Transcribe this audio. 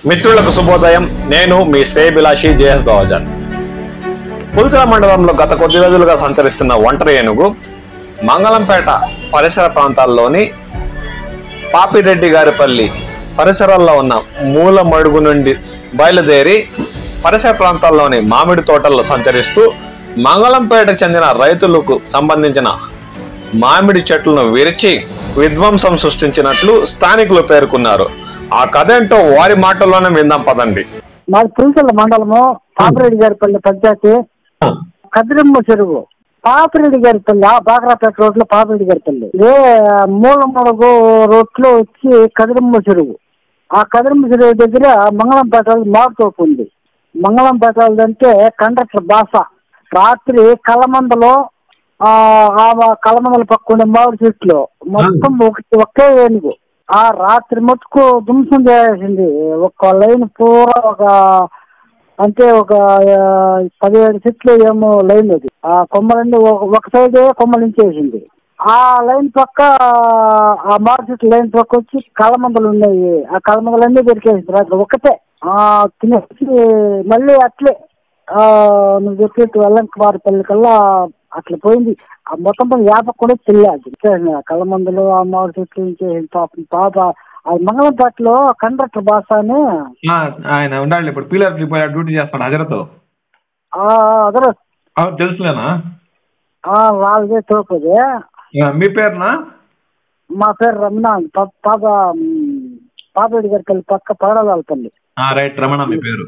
మిత్రులకు శుభోదయం. నేను మీ శ్రేయభిలాషి జేఎస్ బావజాన్. పులిచెల మండలంలో గత కొద్ది రోజులుగా సంచరిస్తున్న ఒంటరి ఏనుగు మంగళంపేట పరిసర ప్రాంతాల్లోని పాపిరెడ్డి గారిపల్లి పరిసరాల్లో ఉన్న మూల మడుగు నుండి బయలుదేరి పరిసర ప్రాంతాల్లోని మామిడి తోటల్లో సంచరిస్తూ మంగళంపేటకు చెందిన రైతులకు సంబంధించిన మామిడి చెట్లను విరిచి విధ్వంసం సృష్టించినట్లు స్థానికులు పేర్కొన్నారు. ఆ కథ ఏంటో వారి మాటల్లోనే విందాం పదండి. మాది పులిచెల మండలము పాపిరెడ్డి గారిపల్లి పంచాయతీ కదిరమ్మ చెరువు పాపిరెడ్డి గారిపల్లి బాగరాపేట రోడ్ లో పాపిరెడ్డి గారిపల్లి మూల మడుగు రోడ్ లో వచ్చి కదిరమ్మ చెరువు. ఆ కదిరమ్మ చెరువు దగ్గర మంగళంపేట మారుతోపు ఉంది. మంగళంపేట అంటే కండక్టర్ భాష. రాత్రి కలమందలో కలమందల పక్కన మామిడి చెట్లు మొత్తం ఒకే ఏనుగు ఆ రాత్రి మటుకు ధ్వంసం చేసింది. ఒక లైన్ పూరా ఒక 17 చెట్లు ఏమో లైన్ అది. ఆ కొమ్మలన్నీ ఒక సైడే కొమ్మలించేసింది. ఆ లైన్ పక్క ఆ మామిడి చెట్లు లైన్ పక్క వచ్చి కలమందలు ఉన్నాయి. ఆ కలమందలన్నీ దొరికేసింది రాత్రి ఒకటే తినేసి మళ్ళీ అట్లే నువ్వు చెప్పేట్టు వెల్లంకవారిపల్లి కల్లా అట్లా పోయింది. ఆ మొత్తం యాప కూడా తెలియదు కళ్ళమందులు ఆ మామిడి చెట్లు చేసింది పాప. అది మంగళంపేటలో కండక్టర్ భాష అని ఆయన ఉండాలి. ఇప్పుడు పీలర్ డ్యూటీ చేస్తాడు హజరత్. హజరత్ తెలుసులేనా? వాళ్ళదే తోపది. మీ పేరునా? మా పేరు రమణ. పాపిరెడ్డి గారిపల్లి పక్క పగడాలపల్లి. రైట్ రమణ మీ పేరు.